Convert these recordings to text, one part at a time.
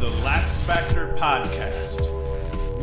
the LaxFactor podcast.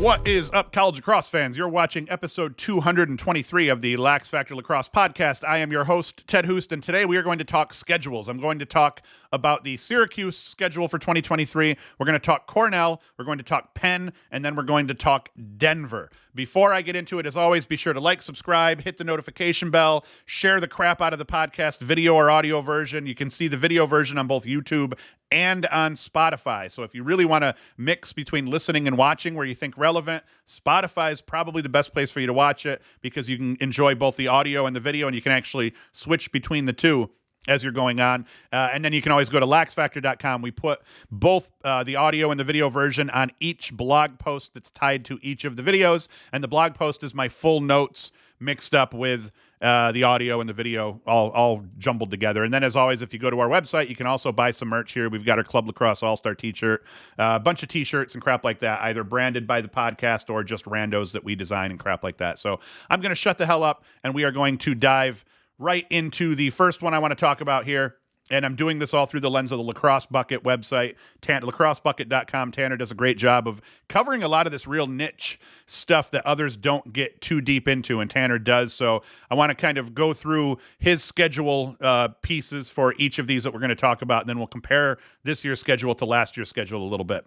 What is up, college lacrosse fans? You're watching episode 223 of the LaxFactor Lacrosse podcast. I am your host, Ted Hoost, and today we are going to talk schedules. I'm going to talk about the Syracuse schedule for 2023. We're going to talk Cornell, we're going to talk Penn, and then we're going to talk Denver. Before I get into it, as always, be sure to like, subscribe, hit the notification bell, share the crap out of the podcast, video or audio version. You can see the video version on both YouTube and on Spotify. So if you really want to mix between listening and watching where you think relevant, Spotify is probably the best place for you to watch it because you can enjoy both the audio and the video, and you can actually switch between the two as you're going on. And then you can always go to LaxFactor.com. We put both the audio and the video version on each blog post that's tied to each of the videos. And the blog post is my full notes mixed up with the audio and the video all jumbled together. And then, as always, if you go to our website, you can also buy some merch here. We've got our Club Lacrosse All-Star t-shirt, a bunch of t-shirts and crap like that, either branded by the podcast or just randos that we design and crap like that. So I'm going to shut the hell up, and we are going to dive right into the first one I want to talk about here. And I'm doing this all through the lens of the Lacrosse Bucket website, lacrossebucket.com. Tanner does a great job of covering a lot of this real niche stuff that others don't get too deep into, and Tanner does. So I want to kind of go through his schedule pieces for each of these that we're going to talk about, and then we'll compare this year's schedule to last year's schedule a little bit.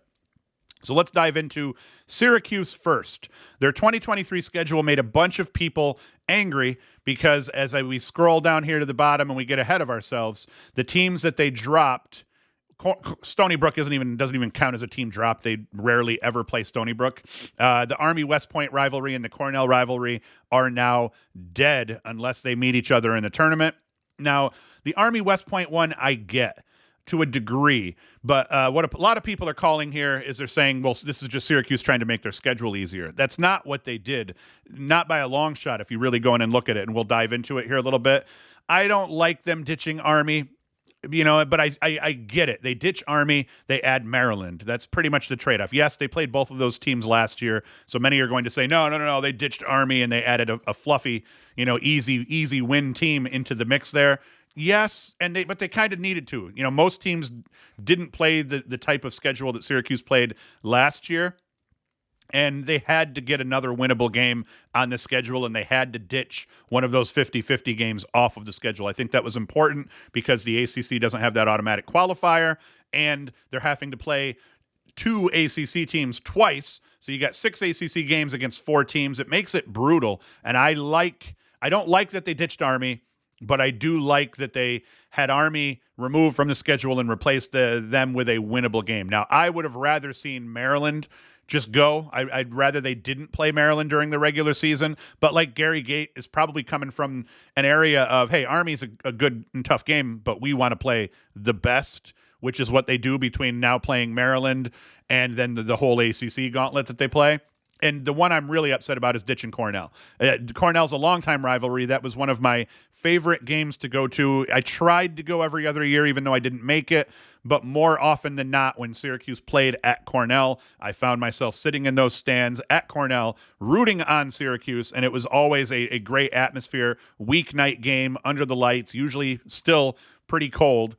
So let's dive into Syracuse first. Their 2023 schedule made a bunch of people angry because as we scroll down here to the bottom and we get ahead of ourselves, the teams that they dropped, Stony Brook doesn't even count as a team drop. They rarely ever play Stony Brook. The Army-West Point rivalry and the Cornell rivalry are now dead unless they meet each other in the tournament. Now, the Army-West Point one I get to a degree, but what a lot of people are calling here is they're saying, well, this is just Syracuse trying to make their schedule easier. That's not what they did, not by a long shot if you really go in and look at it, and we'll dive into it here a little bit. I don't like them ditching Army, but I get it. They ditch Army, they add Maryland. That's pretty much the trade-off. Yes, they played both of those teams last year, so many are going to say, no, they ditched Army and they added a fluffy, easy win team into the mix there. Yes, but they kind of needed to. Most teams didn't play the type of schedule that Syracuse played last year, and they had to get another winnable game on the schedule, and they had to ditch one of those 50-50 games off of the schedule. I think that was important because the ACC doesn't have that automatic qualifier, and they're having to play two ACC teams twice, so you got 6 ACC games against 4 teams. It makes it brutal, and I don't like that they ditched Army, but I do like that they had Army removed from the schedule and replaced them with a winnable game. Now, I would have rather seen Maryland just go. I'd rather they didn't play Maryland during the regular season. But like Gary Gate is probably coming from an area of, hey, Army's a good and tough game, but we want to play the best, which is what they do between now playing Maryland and then the whole ACC gauntlet that they play. And the one I'm really upset about is ditching Cornell. Cornell's a longtime rivalry. That was one of my favorite games to go to. I tried to go every other year, even though I didn't make it. But more often than not, when Syracuse played at Cornell, I found myself sitting in those stands at Cornell, rooting on Syracuse. And it was always a great atmosphere, weeknight game under the lights, usually still pretty cold.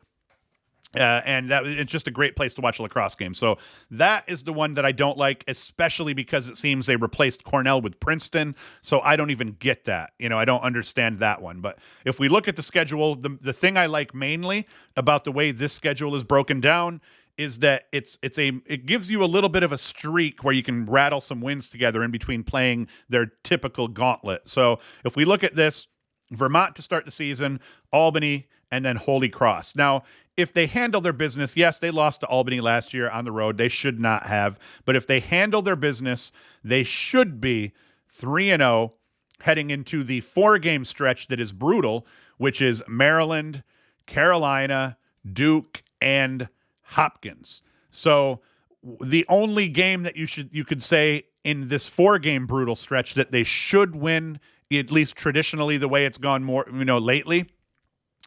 And it's just a great place to watch a lacrosse game. So that is the one that I don't like, especially because it seems they replaced Cornell with Princeton. So I don't even get that. I don't understand that one. But if we look at the schedule, the thing I like mainly about the way this schedule is broken down is that it gives you a little bit of a streak where you can rattle some wins together in between playing their typical gauntlet. So if we look at this, Vermont to start the season, Albany, and then Holy Cross. Now, if they handle their business, yes, they lost to Albany last year on the road. They should not have. But if they handle their business, they should be 3-0 heading into the 4-game stretch that is brutal, which is Maryland, Carolina, Duke, and Hopkins. So the only game that you could say in this 4-game brutal stretch that they should win, at least traditionally the way it's gone more, lately,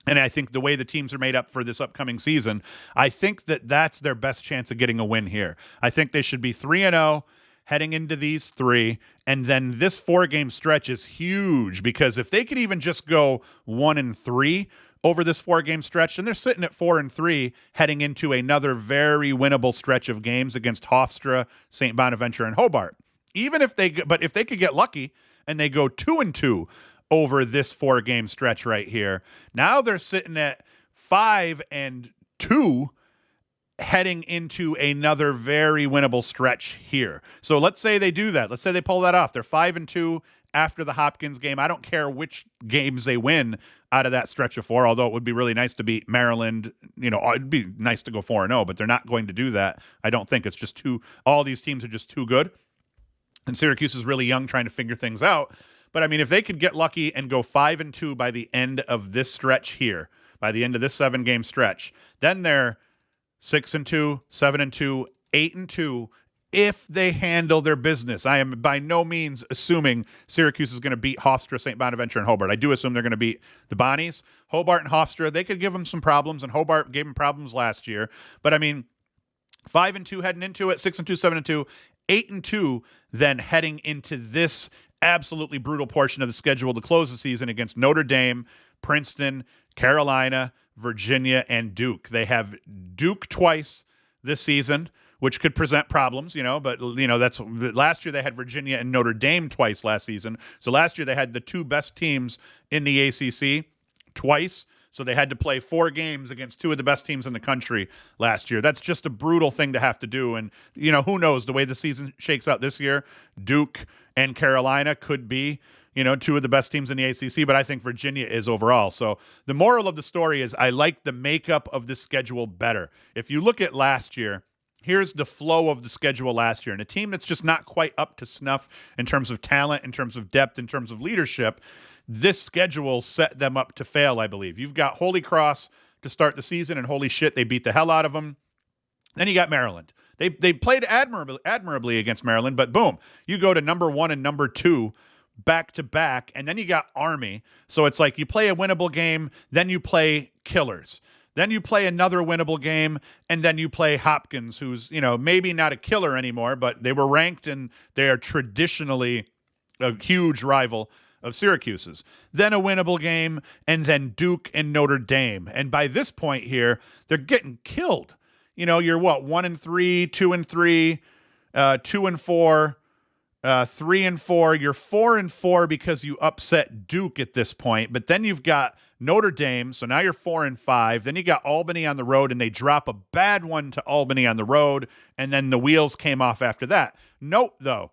and I think the way the teams are made up for this upcoming season, I think that's their best chance of getting a win here. I think they should be 3-0 heading into these 3, and then this 4-game stretch is huge because if they could even just go 1-3 over this 4-game stretch, and they're sitting at 4-3 heading into another very winnable stretch of games against Hofstra, St. Bonaventure, and Hobart. If they could get lucky and they go 2-2 over this 4-game stretch right here, now they're sitting at 5-2 heading into another very winnable stretch here. So let's say they do that. Let's say they pull that off. They're 5-2 after the Hopkins game. I don't care which games they win out of that stretch of 4, although it would be really nice to beat Maryland. It'd be nice to go 4-0, but they're not going to do that. I don't think. It's just all these teams are just too good. And Syracuse is really young, trying to figure things out. But I mean, if they could get lucky and go 5-2 by the end of this stretch here, by the end of this 7-game stretch, then they're 6-2, 7-2, 8-2, if they handle their business. I am by no means assuming Syracuse is going to beat Hofstra, St. Bonaventure, and Hobart. I do assume they're going to beat the Bonnies. Hobart and Hofstra, they could give them some problems, and Hobart gave them problems last year. But I mean, 5-2 heading into it, 6-2, 7-2, 8-2, then heading into this absolutely brutal portion of the schedule to close the season against Notre Dame, Princeton, Carolina, Virginia, and Duke. They have Duke twice this season, which could present problems, but that's last year they had Virginia and Notre Dame twice last season. So last year they had the 2 best teams in the ACC twice. So they had to play 4 games against 2 of the best teams in the country last year. That's just a brutal thing to have to do. And, who knows, the way the season shakes out this year, Duke and Carolina could be, 2 of the best teams in the ACC, but I think Virginia is overall. So the moral of the story is I like the makeup of the schedule better. If you look at last year, here's the flow of the schedule last year. And a team that's just not quite up to snuff in terms of talent, in terms of depth, in terms of leadership, this schedule set them up to fail, I believe. You've got Holy Cross to start the season, and holy shit, they beat the hell out of them. Then you got Maryland. They played admirably against Maryland, but boom, you go to number 1 and number 2 back-to-back, and then you got Army. So it's like you play a winnable game, then you play killers. Then you play another winnable game, and then you play Hopkins, who's, maybe not a killer anymore, but they were ranked, and they are traditionally a huge rival of Syracuse's. Then a winnable game, and then Duke and Notre Dame. And by this point here, they're getting killed. You're what, 1-3, 2-3, 2-4, 3-4. You're 4-4 because you upset Duke at this point. But then you've got Notre Dame, so now you're 4-5. Then you got Albany on the road, and they drop a bad one to Albany on the road, and then the wheels came off after that. Note, though,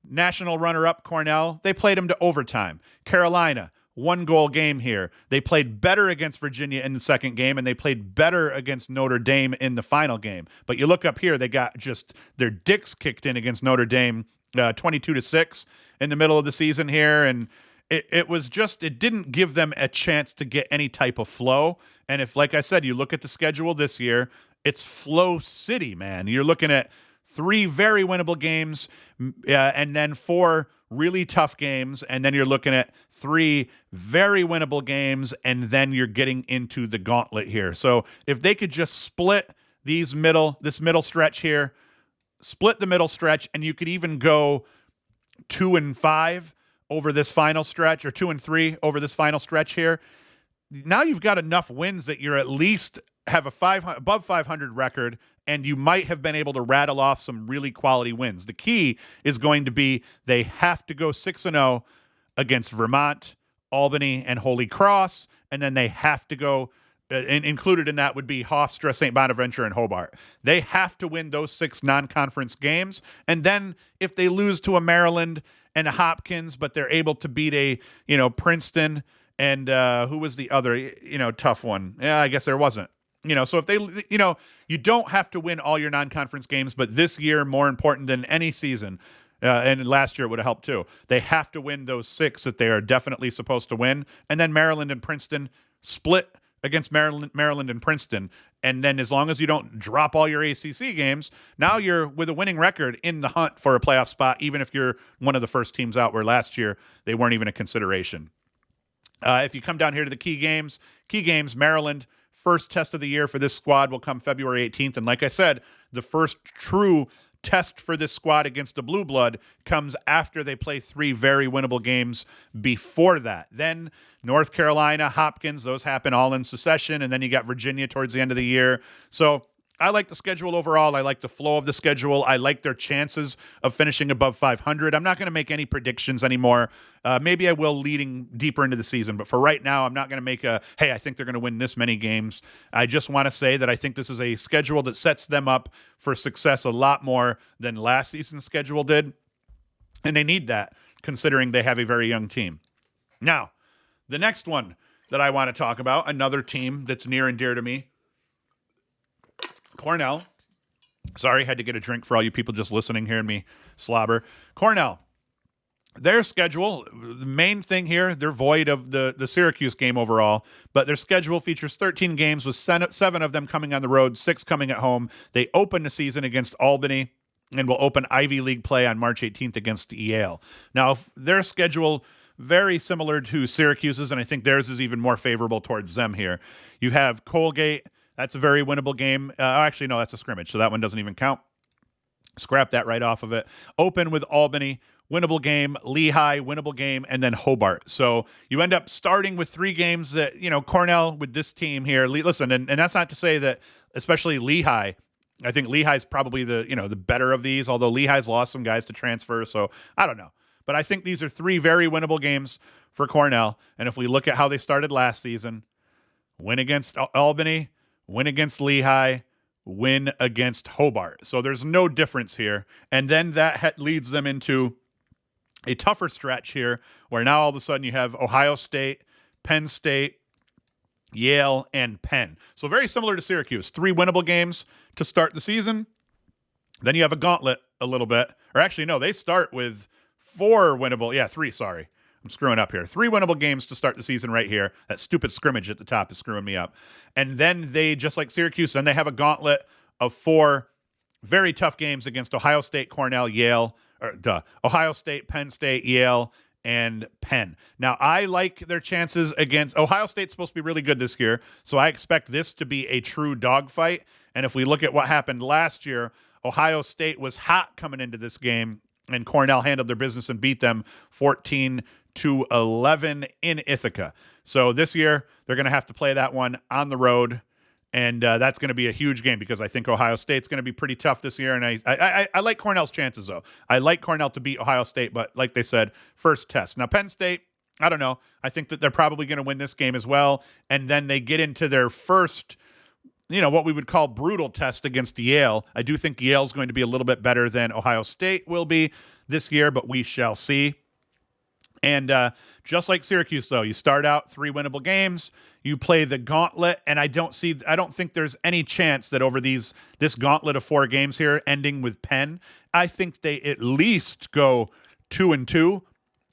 national runner-up Cornell, they played them to overtime. Carolina, 1-goal game here. They played better against Virginia in the second game, and they played better against Notre Dame in the final game. But you look up here, they got just their dicks kicked in against Notre Dame, 22-6 in the middle of the season here, and it didn't give them a chance to get any type of flow. And if, like I said, you look at the schedule this year, it's flow city, man. You're looking at 3 very winnable games, and then 4 really tough games, and then you're looking at 3 very winnable games, and then you're getting into the gauntlet here. So if they could just split this middle stretch here, split the middle stretch, and you could even go 2-5 over this final stretch, or 2-3 over this final stretch here. Now you've got enough wins that you're at least have a above 500 record, and you might have been able to rattle off some really quality wins. The key is going to be they have to go 6-0 against Vermont, Albany, and Holy Cross, and then they have to go, included in that would be Hofstra, St. Bonaventure, and Hobart. They have to win those 6 non-conference games, and then if they lose to a Maryland and a Hopkins, but they're able to beat a Princeton and who was the other tough one? Yeah, I guess there wasn't. So if they, you don't have to win all your non-conference games, but this year, more important than any season, and last year it would have helped too, they have to win those 6 that they are definitely supposed to win. And then Maryland and Princeton split against Maryland and Princeton. And then as long as you don't drop all your ACC games, now you're with a winning record in the hunt for a playoff spot, even if you're one of the first teams out, where last year they weren't even a consideration. If you come down here to the key games, Maryland, first test of the year for this squad will come February 18th. And like I said, the first true test for this squad against the Blue Blood comes after they play 3 very winnable games before that. Then North Carolina, Hopkins, those happen all in succession, and then you got Virginia towards the end of the year. So I like the schedule overall. I like the flow of the schedule. I like their chances of finishing above 500. I'm not going to make any predictions anymore. Maybe I will leading deeper into the season, but for right now, I'm not going to make hey, I think they're going to win this many games. I just want to say that I think this is a schedule that sets them up for success a lot more than last season's schedule did, and they need that considering they have a very young team. Now, the next one that I want to talk about, another team that's near and dear to me, Cornell. Sorry, had to get a drink for all you people just listening, hearing me slobber. Cornell. Their schedule, the main thing here, they're void of the Syracuse game overall, but their schedule features 13 games with 7 of them coming on the road, 6 coming at home. They open the season against Albany and will open Ivy League play on March 18th against Yale. Now, their schedule very similar to Syracuse's, and I think theirs is even more favorable towards them here. You have Colgate. That's a very winnable game. Actually, no, that's a scrimmage, so that one doesn't even count. Scrap that right off of it. Open with Albany, winnable game, Lehigh, winnable game, and then Hobart. So you end up starting with 3 games that, Cornell with this team here. Listen, and that's not to say that, especially Lehigh, I think Lehigh's probably the better of these, although Lehigh's lost some guys to transfer, so I don't know. But I think these are 3 very winnable games for Cornell. And if we look at how they started last season, win against Albany, win against Lehigh, win against Hobart. So there's no difference here. And then that leads them into a tougher stretch here where now all of a sudden you have Ohio State, Penn State, Yale, and Penn. So very similar to Syracuse. 3 winnable games to start the season. Then you have a gauntlet a little bit. Or actually, no, they start with 4 winnable. Yeah, 3, sorry. I'm screwing up here. 3 winnable games to start the season right here. That stupid scrimmage at the top is screwing me up. And then they, just like Syracuse, then they have a gauntlet of 4 very tough games against Ohio State, Cornell, Yale, Ohio State, Penn State, Yale, and Penn. Now, I like their chances against Ohio State's supposed to be really good this year, so I expect this to be a true dogfight. And if we look at what happened last year, Ohio State was hot coming into this game, and Cornell handled their business and beat them 14-11 in Ithaca. So this year, they're going to have to play that one on the road, and that's going to be a huge game because I think Ohio State's going to be pretty tough this year, and I like Cornell's chances, though. I like Cornell to beat Ohio State, but like they said, first test. Now, Penn State, I don't know. I think that they're probably going to win this game as well, and then they get into their first, what we would call brutal test against Yale. I do think Yale's going to be a little bit better than Ohio State will be this year, but we shall see. And just like Syracuse, though, you start out 3 winnable games, you play the gauntlet, and I don't think there's any chance that over this gauntlet of 4 games here, ending with Penn, I think they at least go 2-2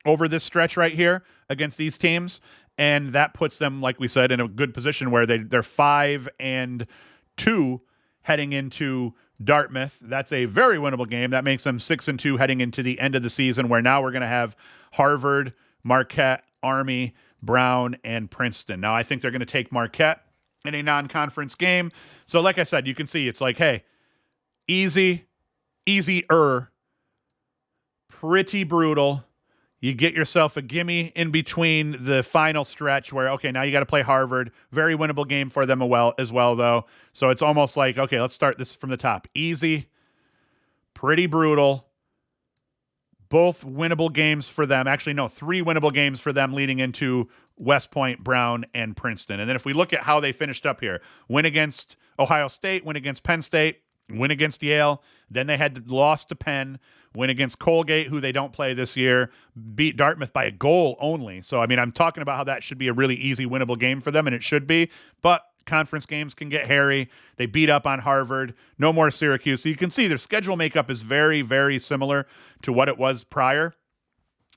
over this stretch right here against these teams, and that puts them, like we said, in a good position where they're 5-2 heading into Dartmouth. That's a very winnable game. That makes them 6-2 heading into the end of the season, where now we're going to have Harvard, Marquette, Army, Brown, and Princeton. Now, I think they're going to take Marquette in a non-conference game. So, like I said, you can see it's like, hey, easier, pretty brutal. You get yourself a gimme in between the final stretch where, okay, now you got to play Harvard. Very winnable game for them as well, though. So it's almost like, okay, let's start this from the top. Easy, pretty brutal. Both winnable games for them. Actually, no, 3 winnable games for them leading into West Point, Brown, and Princeton. And then if we look at how they finished up here, win against Ohio State, win against Penn State, win against Yale. Then they had the loss to Penn, win against Colgate, who they don't play this year, beat Dartmouth by a goal only. So, I mean, I'm talking about how that should be a really easy winnable game for them, and it should be. But conference games can get hairy. They beat up on Harvard. No more Syracuse. So you can see their schedule makeup is very, very similar to what it was prior.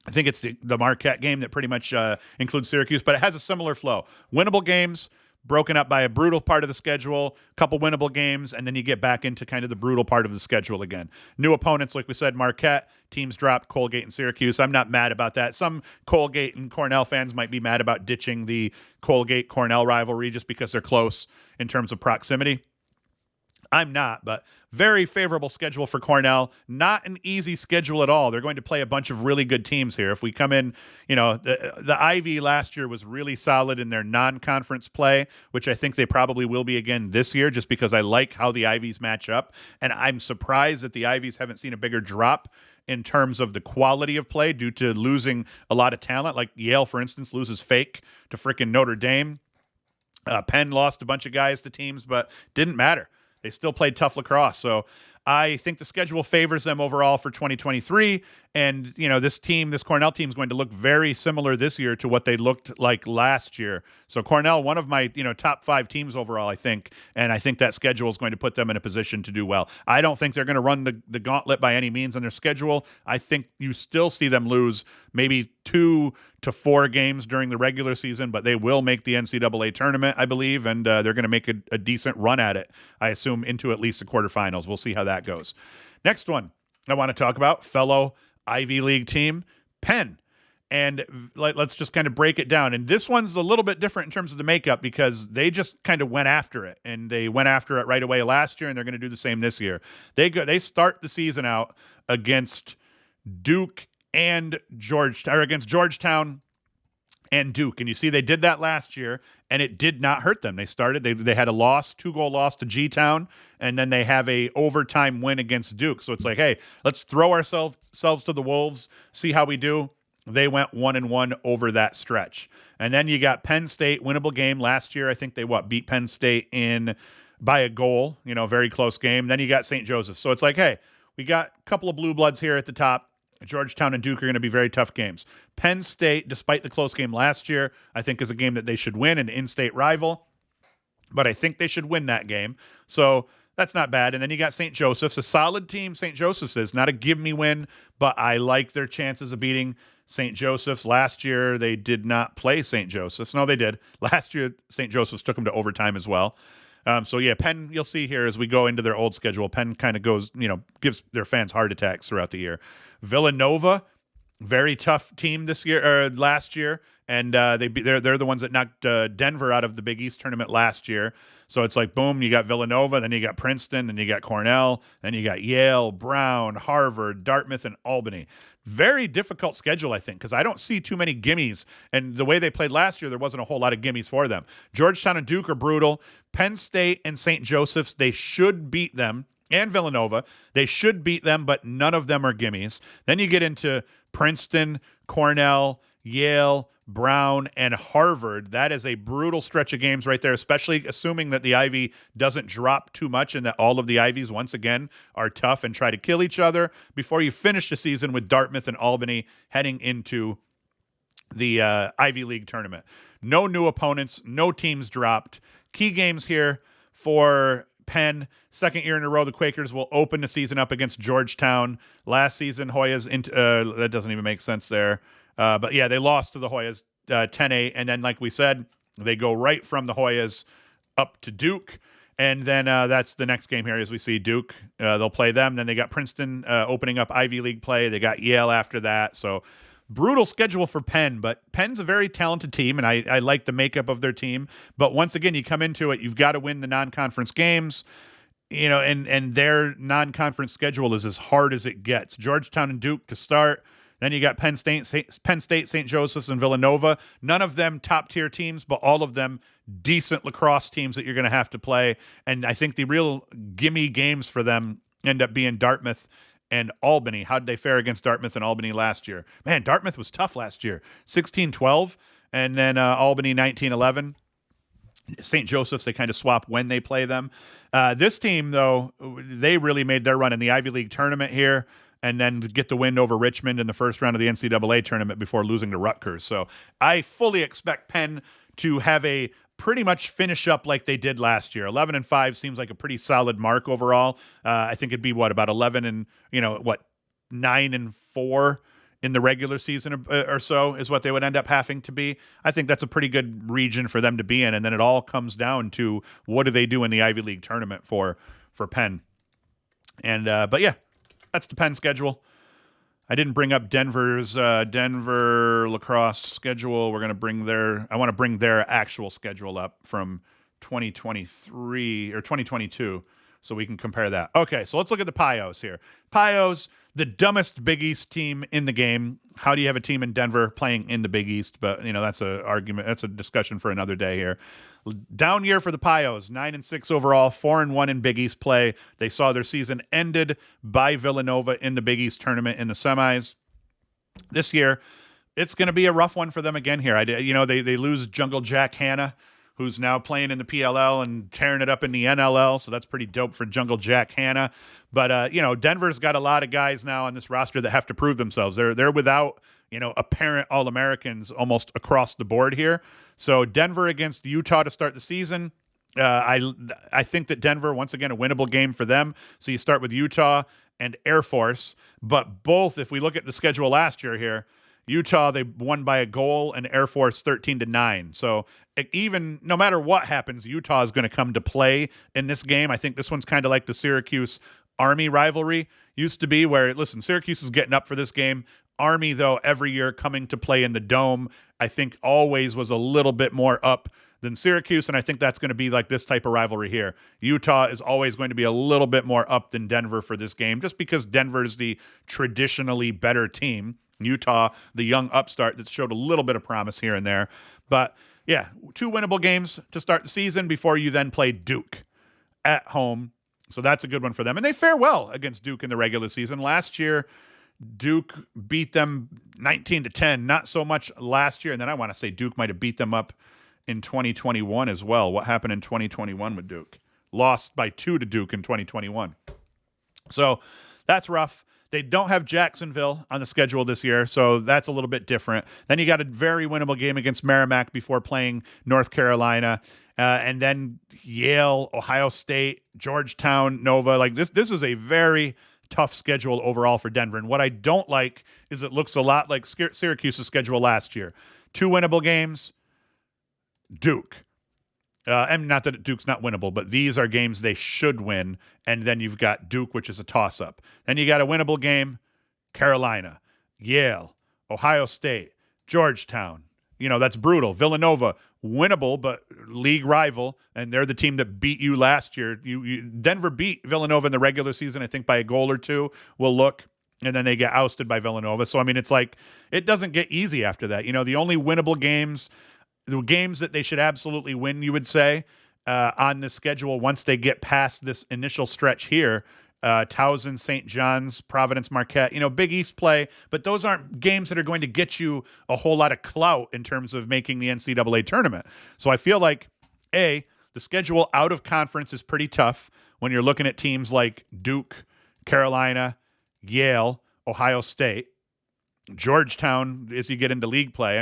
I think it's the Marquette game that pretty much includes Syracuse, but it has a similar flow. Winnable games, broken up by a brutal part of the schedule, a couple winnable games, and then you get back into kind of the brutal part of the schedule again. New opponents, like we said, Marquette, teams dropped Colgate and Syracuse. I'm not mad about that. Some Colgate and Cornell fans might be mad about ditching the Colgate-Cornell rivalry just because they're close in terms of proximity. I'm not, but very favorable schedule for Cornell. Not an easy schedule at all. They're going to play a bunch of really good teams here. If we come in, the Ivy last year was really solid in their non-conference play, which I think they probably will be again this year, just because I like how the Ivies match up. And I'm surprised that the Ivies haven't seen a bigger drop in terms of the quality of play due to losing a lot of talent. Like Yale, for instance, loses Fake to freaking Notre Dame. Penn lost a bunch of guys to teams, but didn't matter. They still played tough lacrosse. So I think the schedule favors them overall for 2023. And, this Cornell team is going to look very similar this year to what they looked like last year. So Cornell, one of my, top 5 teams overall, I think. And I think that schedule is going to put them in a position to do well. I don't think they're going to run the gauntlet by any means on their schedule. I think you still see them lose maybe 2 to 4 games during the regular season, but they will make the NCAA tournament, I believe, and they're going to make a decent run at it, I assume, into at least the quarterfinals. We'll see how that goes. Next one I want to talk about, fellow Ivy League team, Penn. And let's just kind of break it down. And this one's a little bit different in terms of the makeup because they just kind of went after it. And they went after it right away last year, and they're going to do the same this year. They start the season out against Duke and against Georgetown and Duke. And you see they did that last year, and it did not hurt them. They had a 2-goal loss to G-Town, and then they have a overtime win against Duke. So it's like, hey, let's throw ourselves to the wolves, see how we do. They went 1-1 over that stretch. And then you got Penn State, winnable game last year. I think they beat Penn State by a goal, very close game. Then you got St. Joseph. So it's like, hey, we got a couple of blue bloods here at the top. Georgetown and Duke are going to be very tough games. Penn State, despite the close game last year, I think is a game that they should win, an in-state rival. But I think they should win that game. So that's not bad. And then you got St. Joseph's, a solid team. St. Joseph's is not a give-me win, but I like their chances of beating St. Joseph's. Last year, they did not play St. Joseph's. No, they did. Last year, St. Joseph's took them to overtime as well. Penn, you'll see here as we go into their old schedule, Penn kind of goes, gives their fans heart attacks throughout the year. Villanova, very tough team last year, and they're the ones that knocked Denver out of the Big East tournament last year. So it's like, boom, you got Villanova, then you got Princeton, then you got Cornell, then you got Yale, Brown, Harvard, Dartmouth, and Albany. Very difficult schedule, I think, because I don't see too many gimmies. And the way they played last year, there wasn't a whole lot of gimmies for them. Georgetown and Duke are brutal. Penn State and St. Joseph's, they should beat them. And Villanova, they should beat them, but none of them are gimmies. Then you get into Princeton, Cornell, Yale, Brown, and Harvard. That is a brutal stretch of games right there, especially assuming that the Ivy doesn't drop too much and that all of the Ivies, once again, are tough and try to kill each other before you finish the season with Dartmouth and Albany heading into the Ivy League tournament. No new opponents, no teams dropped. Key games here for Penn. Second year in a row, the Quakers will open the season up against Georgetown. Last season, Hoyas, that doesn't even make sense there. But yeah, they lost to the Hoyas 10-8. And then, like we said, they go right from the Hoyas up to Duke. And then that's the next game here as we see Duke. They'll play them. Then they got Princeton opening up Ivy League play. They got Yale after that. So brutal schedule for Penn, but Penn's a very talented team, and I like the makeup of their team. But once again, you come into it, you've got to win the non-conference games, and their non-conference schedule is as hard as it gets. Georgetown and Duke to start. Then you got Penn State, St. Joseph's, and Villanova. None of them top-tier teams, but all of them decent lacrosse teams that you're going to have to play. And I think the real gimme games for them end up being Dartmouth and Albany. How did they fare against Dartmouth and Albany last year? Man, Dartmouth was tough last year. 16-12, and then Albany 19-11. St. Joseph's, they kind of swap when they play them. This team, though, they really made their run in the Ivy League tournament here and then get the win over Richmond in the first round of the NCAA tournament before losing to Rutgers. So I fully expect Penn to have a pretty much finish up like they did last year. 11-5 seems like a pretty solid mark overall. I think it'd be about 11 and 9-4 in the regular season or so is what they would end up having to be. I think that's a pretty good region for them to be in. And then it all comes down to what do they do in the Ivy League tournament for Penn. And but yeah, that's the Penn schedule. I didn't bring up Denver's Denver lacrosse schedule. I want to bring their actual schedule up from 2023 or 2022. so we can compare that. Okay, so let's look at the Pios here. Pios, the dumbest Big East team in the game. How do you have a team in Denver playing in the Big East? But, that's a argument. That's a discussion for another day here. Down year for the Pios, 9-6 overall, 4-1 in Big East play. They saw their season ended by Villanova in the Big East tournament in the semis. This year, it's going to be a rough one for them again here. They lose Jungle Jack Hanna, who's now playing in the PLL and tearing it up in the NLL. So that's pretty dope for Jungle Jack Hanna. But, Denver's got a lot of guys now on this roster that have to prove themselves. They're without, apparent All-Americans almost across the board here. So Denver against Utah to start the season. I think that Denver, once again, a winnable game for them. So you start with Utah and Air Force. But both, if we look at the schedule last year here, Utah, they won by a goal, and Air Force 13-9. So even no matter what happens, Utah is going to come to play in this game. I think this one's kind of like the Syracuse Army rivalry used to be, where, listen, Syracuse is getting up for this game. Army, though, every year coming to play in the Dome, I think always was a little bit more up than Syracuse, and I think that's going to be like this type of rivalry here. Utah is always going to be a little bit more up than Denver for this game, just because Denver is the traditionally better team. Utah, the young upstart that showed a little bit of promise here and there. But, yeah, 2 winnable games to start the season before you then play Duke at home. So that's a good one for them. And they fare well against Duke in the regular season. Last year, Duke beat them 19-10. Not so much last year. And then I want to say Duke might have beat them up in 2021 as well. What happened in 2021 with Duke? Lost by 2 to Duke in 2021. So that's rough. They don't have Jacksonville on the schedule this year, so that's a little bit different. Then you got a very winnable game against Merrimack before playing North Carolina, and then Yale, Ohio State, Georgetown, Nova. Like this is a very tough schedule overall for Denver. And what I don't like is it looks a lot like Syracuse's schedule last year. 2 winnable games, Duke. And not that Duke's not winnable, but these are games they should win. And then you've got Duke, which is a toss-up. Then you got a winnable game, Carolina, Yale, Ohio State, Georgetown. That's brutal. Villanova, winnable, but league rival, and they're the team that beat you last year. Denver beat Villanova in the regular season, I think, by a goal or 2. We'll look. And then they get ousted by Villanova. So, it's like it doesn't get easy after that. The only winnable games, the games that they should absolutely win, you would say, on this schedule once they get past this initial stretch here, Towson, St. John's, Providence, Marquette, Big East play, but those aren't games that are going to get you a whole lot of clout in terms of making the NCAA tournament. So I feel like, the schedule out of conference is pretty tough when you're looking at teams like Duke, Carolina, Yale, Ohio State, Georgetown as you get into league play.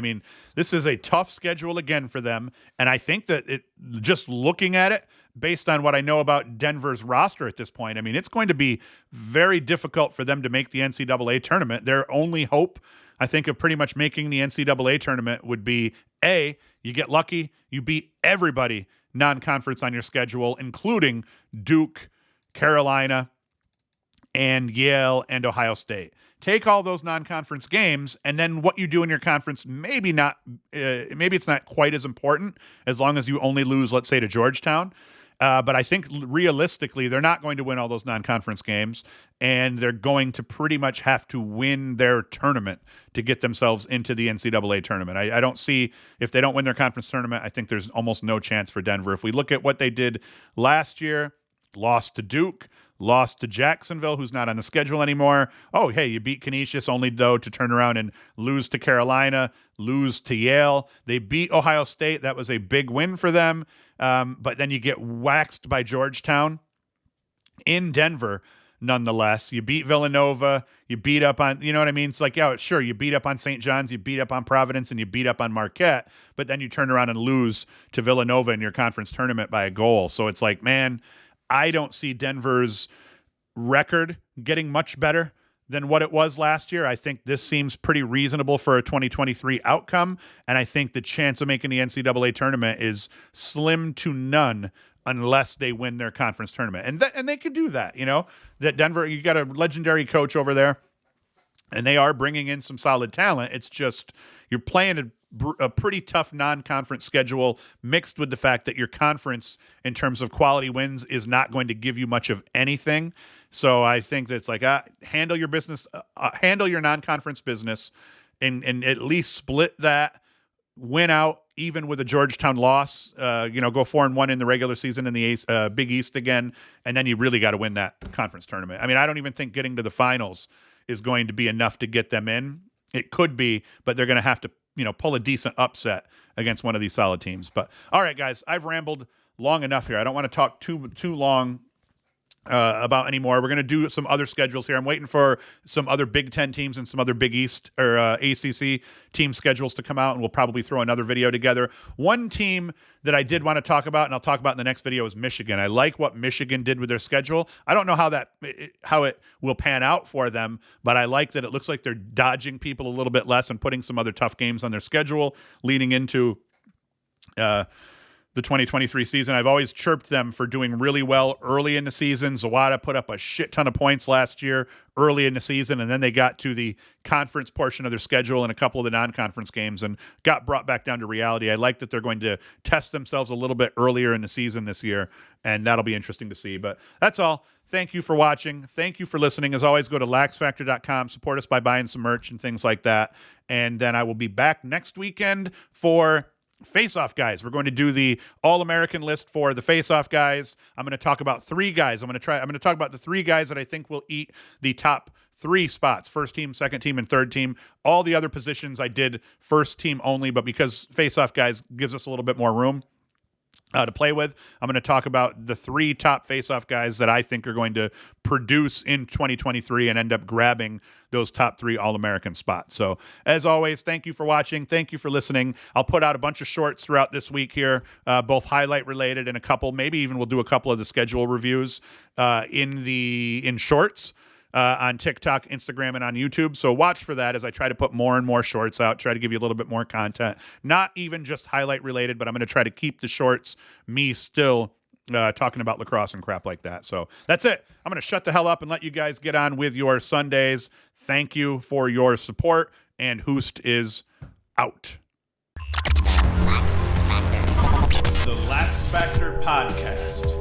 This is a tough schedule again for them. And I think that just looking at it, based on what I know about Denver's roster at this point, it's going to be very difficult for them to make the NCAA tournament. Their only hope, I think, of pretty much making the NCAA tournament would be, you get lucky, you beat everybody non-conference on your schedule, including Duke, Carolina, and Yale and Ohio State. Take all those non-conference games, and then what you do in your conference, maybe it's not quite as important as long as you only lose, let's say, to Georgetown. But I think realistically, they're not going to win all those non-conference games, and they're going to pretty much have to win their tournament to get themselves into the NCAA tournament. I don't see, if they don't win their conference tournament, I think there's almost no chance for Denver. If we look at what they did last year, lost to Duke, lost to Jacksonville, who's not on the schedule anymore. Oh, hey, you beat Canisius, only, though, to turn around and lose to Carolina, lose to Yale. They beat Ohio State. That was a big win for them. But then you get waxed by Georgetown in Denver, nonetheless. You beat Villanova. You beat up on, you know what I mean? It's like, yeah, sure, you beat up on St. John's, you beat up on Providence, and you beat up on Marquette, but then you turn around and lose to Villanova in your conference tournament by a goal. So it's like, man, I don't see Denver's record getting much better than what it was last year. I think this seems pretty reasonable for a 2023 outcome, and I think the chance of making the NCAA tournament is slim to none unless they win their conference tournament. And they could do that, that Denver, you got a legendary coach over there, and they are bringing in some solid talent. It's just you're playing a a pretty tough non-conference schedule mixed with the fact that your conference in terms of quality wins is not going to give you much of anything. So I think that's like, handle your business, handle your non-conference business and at least split that, win out even with a Georgetown loss, go 4-1 in the regular season in the Big East again. And then you really got to win that conference tournament. I mean, I don't even think getting to the finals is going to be enough to get them in. It could be, but they're going to have to, pull a decent upset against one of these solid teams. But all right, guys, I've rambled long enough here. I don't want to talk too long about anymore. We're going to do some other schedules here. I'm waiting for some other Big Ten teams and some other Big East or ACC team schedules to come out, and we'll probably throw another video together. One team that I did want to talk about, and I'll talk about in the next video, is Michigan. I like what Michigan did with their schedule. I don't know how it will pan out for them, but I like that it looks like they're dodging people a little bit less and putting some other tough games on their schedule leading into the 2023 season. I've always chirped them for doing really well early in the season. Zawada put up a shit ton of points last year early in the season, and then they got to the conference portion of their schedule and a couple of the non-conference games and got brought back down to reality. I like that they're going to test themselves a little bit earlier in the season this year, and that'll be interesting to see. But that's all. Thank you for watching. Thank you for listening. As always, go to LaxFactor.com. Support us by buying some merch and things like that. And then I will be back next weekend for Face-Off guys. We're going to do the All-American list for the Face-Off guys. I'm going to talk about 3 guys. I'm going to talk about the 3 guys that I think will eat the top 3 spots: first team, second team, and third team. All the other positions I did first team only, but because Face-Off guys gives us a little bit more room to play with, I'm going to talk about the 3 top face-off guys that I think are going to produce in 2023 and end up grabbing those top 3 All-American spots. So as always, thank you for watching. Thank you for listening. I'll put out a bunch of shorts throughout this week here, both highlight related and a couple, maybe even we'll do a couple of the schedule reviews in shorts. On TikTok, Instagram, and on YouTube. So watch for that as I try to put more and more shorts out, try to give you a little bit more content. Not even just highlight related, but I'm going to try to keep the shorts me still talking about lacrosse and crap like that. So that's it. I'm going to shut the hell up and let you guys get on with your Sundays. Thank you for your support, and Hoost is out. The LaxFactor Podcast.